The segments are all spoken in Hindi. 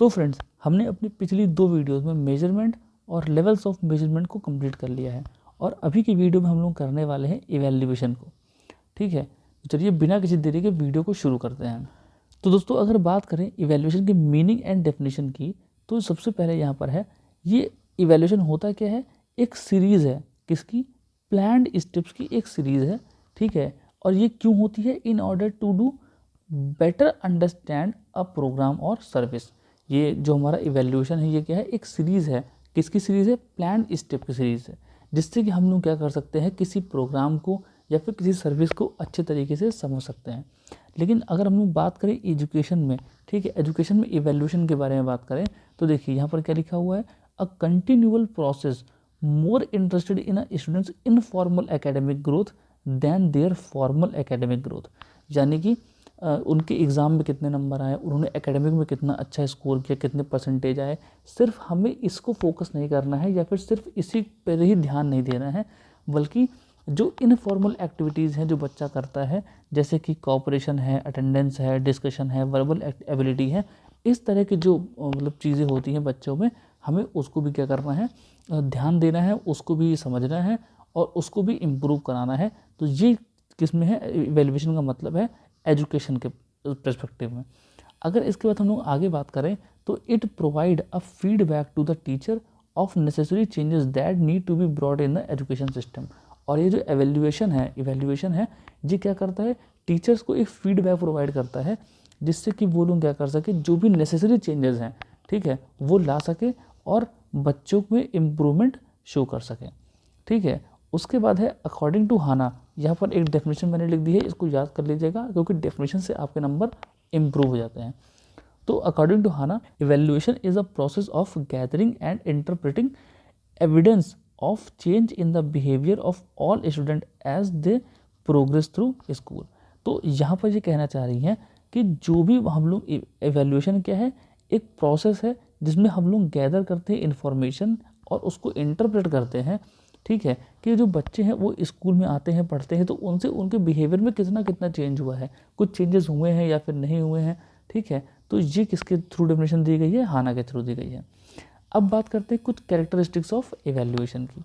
तो फ्रेंड्स, हमने अपनी पिछली 2 वीडियोस में मेजरमेंट और लेवल्स ऑफ मेजरमेंट को कंप्लीट कर लिया है और अभी की वीडियो में हम लोग करने वाले हैं इवैल्यूएशन को। ठीक है, तो चलिए बिना किसी देरी के वीडियो को शुरू करते हैं। तो दोस्तों, अगर बात करें इवैल्यूएशन की मीनिंग एंड डेफिनेशन की, तो सबसे पहले यहाँ पर है, ये इवैल्यूएशन होता क्या है, एक सीरीज़ है, किसकी, प्लान्ड स्टेप्स की एक सीरीज़ है। ठीक है, और ये क्यों होती है, in order to do better understand a program और सर्विस। ये जो हमारा इवैल्यूएशन है ये क्या है, एक सीरीज़ है, किसकी सीरीज़ है, प्लान्ड स्टेप की सीरीज़ है, जिससे कि हम लोग क्या कर सकते हैं, किसी प्रोग्राम को या फिर किसी सर्विस को अच्छे तरीके से समझ सकते हैं। लेकिन अगर हम लोग बात करें एजुकेशन में, ठीक है, एजुकेशन में इवैल्यूएशन के बारे में बात करें, तो देखिए यहाँ पर क्या लिखा हुआ है, a continual process more interested in a students informal academic growth than their formal academic growth. यानी कि उनके एग्ज़ाम में कितने नंबर आए, उन्होंने एकेडमिक में कितना अच्छा स्कोर किया, कितने परसेंटेज आए, सिर्फ हमें इसको फोकस नहीं करना है या फिर सिर्फ इसी पर ही ध्यान नहीं देना है, बल्कि जो इनफॉर्मल एक्टिविटीज़ हैं जो बच्चा करता है, जैसे कि कोऑपरेशन है, अटेंडेंस है, डिस्कशन है, वर्बल एबिलिटी है, इस तरह की जो मतलब चीज़ें होती हैं बच्चों में, हमें उसको भी क्या करना है, ध्यान देना है, उसको भी समझना है और उसको भी इम्प्रूव कराना है। तो ये किस में है, इवैल्यूएशन का मतलब है एजुकेशन के पर्सपेक्टिव में। अगर इसके बाद हम लोग आगे बात करें, तो it provide a feedback to the teacher of necessary changes that need to be brought in the education system. और ये जो इवैल्यूएशन है ये क्या करता है, टीचर्स को एक फीडबैक प्रोवाइड करता है, जिससे कि वो लोग क्या कर सके, जो भी नेसेसरी चेंजेस हैं, ठीक है, वो ला सके और बच्चों में इम्प्रूवमेंट शो कर सके। ठीक है, उसके बाद है अकॉर्डिंग टू हाना। यहाँ पर एक डेफिनेशन मैंने लिख दी है, इसको याद कर लीजिएगा, क्योंकि डेफिनेशन से आपके नंबर इम्प्रूव हो जाते हैं। तो according to Hanna, evaluation is a process of gathering and interpreting evidence of change in the behaviour of all student as they progress through school. तो यहाँ पर ये कहना चाह रही हैं कि जो भी हम लोग, इवैल्यूएशन क्या है, एक प्रोसेस है जिसमें हम लोग गैदर करते हैं इन्फॉर्मेशन और उसको इंटरप्रेट करते हैं। ठीक है, कि जो बच्चे हैं वो स्कूल में आते हैं, पढ़ते हैं, तो उनसे उनके बिहेवियर में कितना कितना चेंज हुआ है, कुछ चेंजेस हुए हैं या फिर नहीं हुए हैं। ठीक है, तो ये किसके थ्रू डेफिनेशन दी गई है, हाना के थ्रू दी गई है। अब बात करते हैं कुछ कैरेक्टरिस्टिक्स ऑफ इवैल्यूएशन की।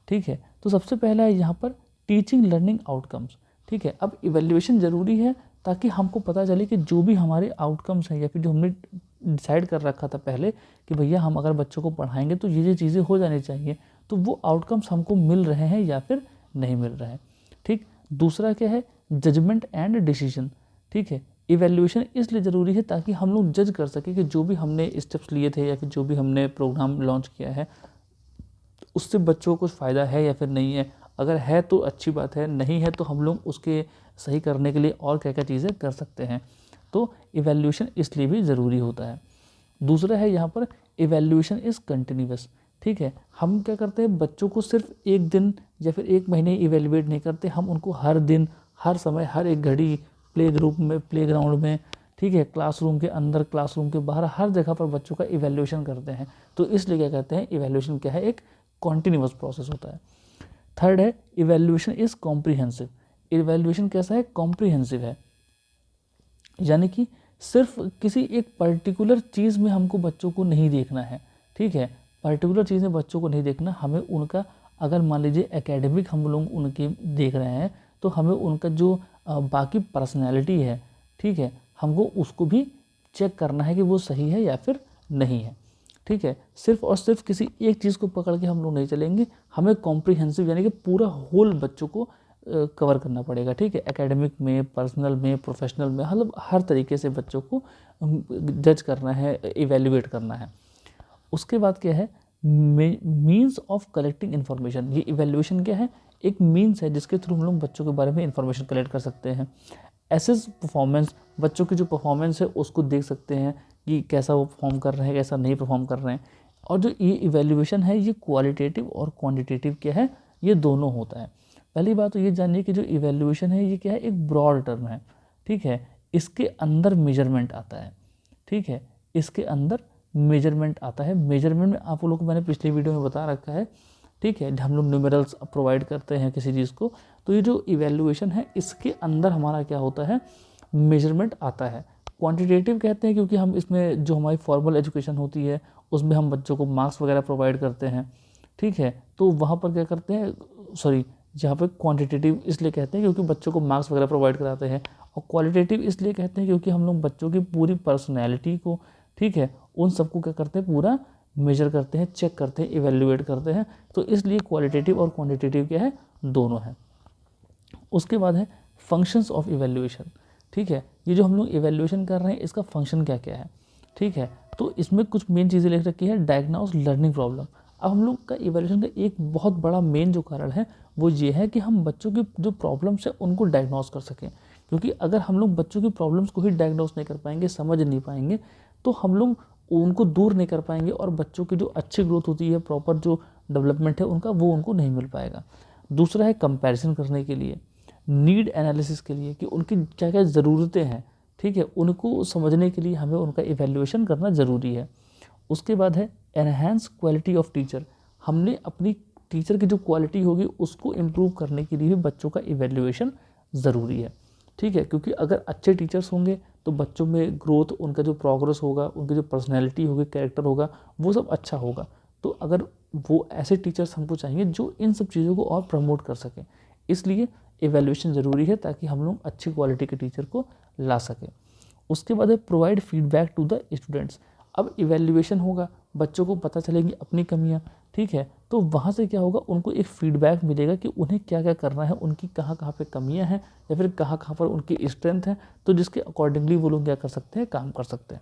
ठीक है, तो सबसे पहला है यहाँ पर टीचिंग लर्निंग आउटकम्स। ठीक है, अब इवैल्यूएशन ज़रूरी है ताकि हमको पता चले कि जो भी हमारे आउटकम्स हैं या फिर जो हमने डिसाइड कर रखा था पहले कि भैया हम अगर बच्चों को पढ़ाएंगे तो ये चीज़ें हो जानी चाहिए, तो वो आउटकम्स हमको मिल रहे हैं या फिर नहीं मिल रहे हैं। ठीक, दूसरा क्या है, जजमेंट एंड डिसीजन। ठीक है, इवैल्यूएशन इसलिए ज़रूरी है ताकि हम लोग जज कर सकें कि जो भी हमने स्टेप्स लिए थे या फिर जो भी हमने प्रोग्राम लॉन्च किया है, उससे बच्चों को कुछ फ़ायदा है या फिर नहीं है। अगर है तो अच्छी बात है, नहीं है तो हम लोग उसके सही करने के लिए और क्या क्या चीज़ें कर सकते हैं। तो इवैल्यूएशन इसलिए भी ज़रूरी होता है। दूसरा है यहाँ पर, इवैल्यूएशन इज़ कंटिन्यूअस। ठीक है, हम क्या करते हैं, बच्चों को सिर्फ एक दिन या फिर एक महीने इवैल्यूएट नहीं करते, हम उनको हर दिन, हर समय, हर एक घड़ी, प्ले ग्रुप में, प्ले ग्राउंड में, ठीक है, क्लासरूम के अंदर, क्लासरूम के बाहर, हर जगह पर बच्चों का इवैल्यूएशन करते हैं। तो इसलिए क्या कहते हैं, इवैल्यूएशन क्या है, एक कॉन्टिन्यूअस प्रोसेस होता है। थर्ड है, इवैल्यूएशन इज़ कॉम्प्रिहेंसिव। इवैल्यूएशन कैसा है, कॉम्प्रिहेंसिव है, यानी कि सिर्फ किसी एक पर्टिकुलर चीज़ में हमको बच्चों को नहीं देखना है। ठीक है, पर्टिकुलर चीज़ में बच्चों को नहीं देखना, हमें उनका, अगर मान लीजिए एकेडमिक हम लोग उनके देख रहे हैं, तो हमें उनका जो बाकी पर्सनैलिटी है, ठीक है, हमको उसको भी चेक करना है कि वो सही है या फिर नहीं है। ठीक है, सिर्फ और सिर्फ किसी एक चीज़ को पकड़ के हम लोग नहीं चलेंगे, हमें कॉम्प्रिहेंसिव यानी कि पूरा होल बच्चों को कवर करना पड़ेगा। ठीक है, एकेडमिक में, पर्सनल में, प्रोफेशनल में, मतलब हर तरीके से बच्चों को जज करना है, इवैल्यूएट करना है। उसके बाद क्या है, मीन्स ऑफ कलेक्टिंग इन्फॉर्मेशन। ये इवैल्यूएशन क्या है, एक मीन्स है जिसके थ्रू हम लोग बच्चों के बारे में इन्फॉर्मेशन कलेक्ट कर सकते हैं। एसेस परफॉर्मेंस, बच्चों की जो परफॉर्मेंस है उसको देख सकते हैं कि कैसा वो परफॉर्म कर रहे हैं, कैसा नहीं परफॉर्म कर रहे हैं। और जो ये इवैल्यूएशन है, ये क्वालिटेटिव और क्वांटिटेटिव क्या है, ये दोनों होता है। पहली बात तो ये जानिए कि जो इवैल्यूएशन है ये क्या है, एक ब्रॉड टर्म है। ठीक है, इसके अंदर मेजरमेंट आता है। ठीक है, इसके अंदर मेजरमेंट आता है। मेजरमेंट में आप लोगों को मैंने पिछली वीडियो में बता रखा है। ठीक है, हम लोग न्यूमेरल्स प्रोवाइड करते हैं किसी चीज़ को, तो ये जो इवैल्यूएशन है इसके अंदर हमारा क्या होता है, मेजरमेंट आता है। क्वांटिटेटिव कहते हैं क्योंकि हम इसमें जो हमारी फॉर्मल एजुकेशन होती है उसमें हम बच्चों को मार्क्स वगैरह प्रोवाइड करते हैं, ठीक है। तो वहाँ पर क्या करते हैं, सॉरी, जहाँ पर क्वांटिटेटिव इसलिए कहते हैं क्योंकि बच्चों को मार्क्स वगैरह प्रोवाइड कराते हैं, और क्वालिटेटिव इसलिए कहते हैं क्योंकि हम लोग बच्चों की पूरी पर्सनैलिटी को, ठीक है, उन सबको क्या करते हैं, पूरा मेजर करते हैं, चेक करते हैं, इवेल्युएट करते हैं। तो इसलिए क्वालिटेटिव और क्वांटिटेटिव क्या है, दोनों है। उसके बाद है फंक्शंस ऑफ इवेल्युएशन, ठीक है। ये जो हम लोग इवेल्युएशन कर रहे हैं इसका फंक्शन क्या क्या है, ठीक है। तो इसमें कुछ मेन चीज़ें लिख रखी है। Diagnose learning problem. अब हम लोग का इवेल्युएशन का एक बहुत बड़ा मेन जो कारण है वो ये है कि हम बच्चों की जो प्रॉब्लम्स है उनको डायग्नोस कर सकें, क्योंकि अगर हम लोग बच्चों की प्रॉब्लम्स को ही डायग्नोस नहीं कर पाएंगे, समझ नहीं पाएंगे, तो हम लोग उनको दूर नहीं कर पाएंगे और बच्चों की जो अच्छी ग्रोथ होती है, प्रॉपर जो डेवलपमेंट है उनका, वो उनको नहीं मिल पाएगा। दूसरा है कंपैरिजन करने के लिए, नीड एनालिसिस के लिए कि उनकी क्या क्या ज़रूरतें हैं, ठीक है, उनको समझने के लिए हमें उनका इवैल्यूएशन करना ज़रूरी है। उसके बाद है एनहांस क्वालिटी ऑफ टीचर। हमने अपनी टीचर की जो क्वालिटी होगी उसको इम्प्रूव करने के लिए भी बच्चों का इवैल्यूएशन ज़रूरी है, ठीक है। क्योंकि अगर अच्छे टीचर्स होंगे तो बच्चों में ग्रोथ, उनका जो प्रोग्रेस होगा, उनकी जो पर्सनैलिटी होगी, कैरेक्टर होगा, वो सब अच्छा होगा। तो अगर वो ऐसे टीचर्स हमको चाहिए जो इन सब चीज़ों को और प्रमोट कर सकें, इसलिए इवैल्यूएशन ज़रूरी है ताकि हम लोग अच्छी क्वालिटी के टीचर को ला सकें। उसके बाद है provide feedback to the students. अब इवैल्यूएशन होगा, बच्चों को पता चलेगी अपनी कमियां, ठीक है, तो वहाँ से क्या होगा, उनको एक फीडबैक मिलेगा कि उन्हें क्या क्या करना है, उनकी कहाँ कहाँ पे कमियां हैं या फिर कहाँ कहाँ पर उनकी स्ट्रेंथ है, तो जिसके अकॉर्डिंगली वो लोग क्या कर सकते हैं, काम कर सकते हैं।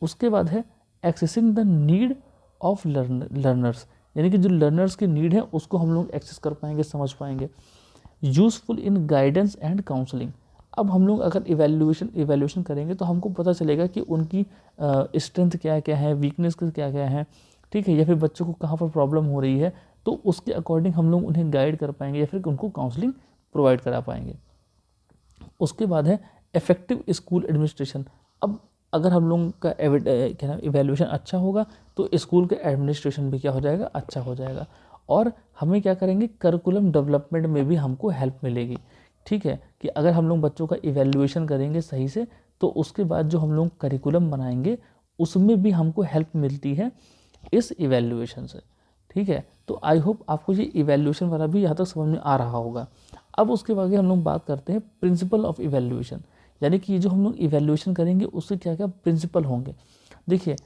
उसके बाद है accessing the need of learners, यानी कि जो लर्नर्स की नीड है उसको हम लोग एक्सेस कर पाएंगे, समझ पाएंगे। Useful in guidance and counselling. अब हम लोग अगर इवैल्यूएशन करेंगे तो हमको पता चलेगा कि उनकी स्ट्रेंथ क्या क्या है, वीकनेस क्या क्या है, ठीक है, या फिर बच्चों को कहाँ पर प्रॉब्लम हो रही है, तो उसके अकॉर्डिंग हम लोग उन्हें गाइड कर पाएंगे या फिर उनको काउंसलिंग प्रोवाइड करा पाएंगे। उसके बाद है इफेक्टिव स्कूल एडमिनिस्ट्रेशन। अब अगर हम लोगों का क्या नाम इवैल्यूएशन अच्छा होगा तो स्कूल का एडमिनिस्ट्रेशन भी क्या हो जाएगा, अच्छा हो जाएगा। और हमें क्या करेंगे, करिकुलम डेवलपमेंट में भी हमको हेल्प मिलेगी, ठीक है, कि अगर हम लोग बच्चों का इवैल्यूएशन करेंगे सही से तो उसके बाद जो हम लोग करिकुलम बनाएंगे उसमें भी हमको हेल्प मिलती है इस इवैल्यूएशन से, ठीक है। तो आई होप आपको ये इवैल्यूएशन वाला भी यहाँ तक समझ में आ रहा होगा। अब उसके बाद हम लोग बात करते हैं प्रिंसिपल ऑफ इवैल्यूएशन, यानी कि जो हम लोग इवैल्यूएशन करेंगे उससे क्या क्या प्रिंसिपल होंगे। देखिए,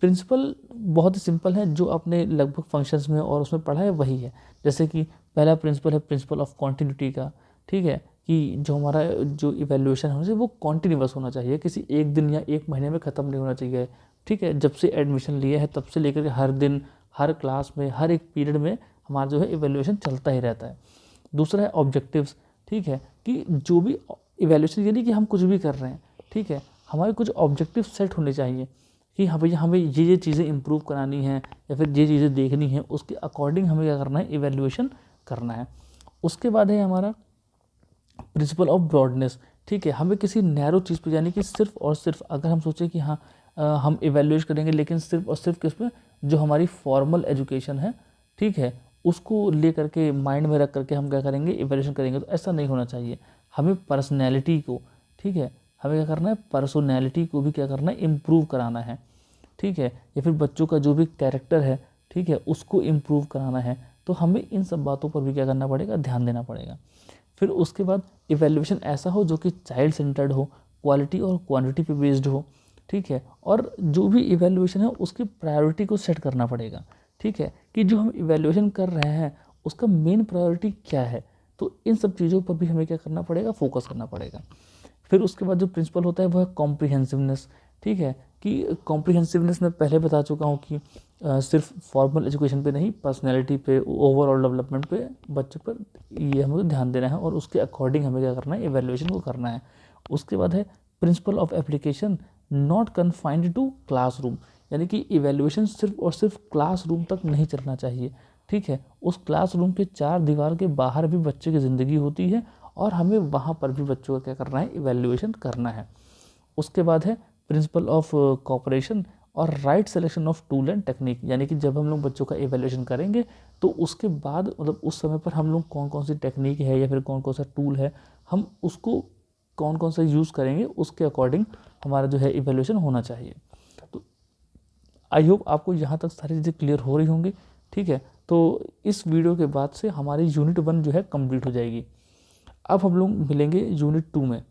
प्रिंसिपल बहुत ही सिंपल है, जो आपने लगभग फंक्शंस में और उसमें पढ़ा है वही है। जैसे कि पहला प्रिंसिपल है प्रिंसिपल ऑफ कॉन्टिन्यूटी का, ठीक है, कि जो हमारा जो इवैल्यूएशन होना चाहिए वो कॉन्टिन्यूअस होना चाहिए, किसी एक दिन या एक महीने में ख़त्म नहीं होना चाहिए, ठीक है। जब से एडमिशन लिए है तब से लेकर के हर दिन, हर क्लास में, हर एक पीरियड में हमारा जो है इवैल्यूएशन चलता ही रहता है। दूसरा है ऑब्जेक्टिव्स, ठीक है, कि जो भी इवैल्यूएशन, यानी कि हम कुछ भी कर रहे हैं, ठीक है, हमारे कुछ ऑब्जेक्टिव सेट होने चाहिए कि हाँ भैया हमें ये चीज़ें इंप्रूव करानी है या फिर ये चीज़ें देखनी है, उसके अकॉर्डिंग हमें क्या करना है, इवैल्यूएशन करना है। उसके बाद है हमारा प्रिंसिपल ऑफ ब्रॉडनेस, ठीक है, हमें किसी नैरो चीज़ पे, यानी कि सिर्फ और सिर्फ अगर हम सोचें कि हाँ हम इवैल्यूएट करेंगे लेकिन सिर्फ और सिर्फ किस पे, जो हमारी फॉर्मल एजुकेशन है, ठीक है, उसको ले करके माइंड में रख करके हम क्या करेंगे, इवैल्यूएशन करेंगे, तो ऐसा नहीं होना चाहिए। हमें पर्सनैलिटी को, ठीक है, हमें क्या करना है, पर्सनैलिटी को भी क्या करना है, इम्प्रूव कराना है, ठीक है, या फिर बच्चों का जो भी कैरेक्टर है, ठीक है, उसको इम्प्रूव कराना है। तो हमें इन सब बातों पर भी क्या करना पड़ेगा, ध्यान देना पड़ेगा। फिर उसके बाद इवैल्यूएशन ऐसा हो जो कि चाइल्ड सेंटर्ड हो, क्वालिटी और क्वांटिटी पे बेस्ड हो, ठीक है, और जो भी इवैल्यूएशन है उसकी प्रायोरिटी को सेट करना पड़ेगा, ठीक है, कि जो हम इवैल्यूएशन कर रहे हैं उसका मेन प्रायोरिटी क्या है। तो इन सब चीज़ों पर भी हमें क्या करना पड़ेगा, फोकस करना पड़ेगा। फिर उसके बाद जो प्रिंसिपल होता है वो है कॉम्प्रिहेंसिवनेस, ठीक है, कि कॉम्प्रिहेंसिवनेस मैं पहले बता चुका हूँ कि सिर्फ फॉर्मल एजुकेशन पे नहीं, पर्सनैलिटी पे, ओवरऑल डेवलपमेंट पे, बच्चों पर ये हमें ध्यान देना है और उसके अकॉर्डिंग हमें क्या करना है, इवैल्यूएशन को करना है। उसके बाद है principle of application, not confined to classroom, यानी कि इवैल्यूएशन सिर्फ और सिर्फ क्लासरूम तक नहीं चलना चाहिए, ठीक है, उस क्लासरूम के चार दीवार के बाहर भी बच्चे की ज़िंदगी होती है और हमें वहाँ पर भी बच्चों का क्या करना है, इवैल्यूएशन करना है। उसके बाद है प्रिंसिपल ऑफ कोऑपरेशन और right selection of tool and technique, यानी कि जब हम लोग बच्चों का इवैल्यूएशन करेंगे तो उसके बाद मतलब उस समय पर हम लोग कौन कौन सी टेक्निक है या फिर कौन कौन सा टूल है, हम उसको कौन कौन सा यूज़ करेंगे उसके अकॉर्डिंग हमारा जो है इवैल्यूएशन होना चाहिए। तो आई होप आपको यहाँ तक सारी चीज़ें क्लियर हो रही होंगी। ठीक है, तो इस वीडियो के बाद से हमारी यूनिट 1 जो है कंप्लीट हो जाएगी। अब हम लोग मिलेंगे यूनिट 2 में।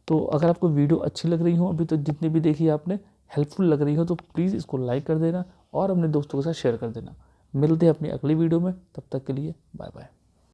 तो अगर आपको वीडियो अच्छी लग रही हो, अभी तो जितनी भी देखी आपने हेल्पफुल लग रही हो, तो प्लीज़ इसको लाइक कर देना और अपने दोस्तों के साथ शेयर कर देना। मिलते हैं अपनी अगली वीडियो में, तब तक के लिए बाय बाय।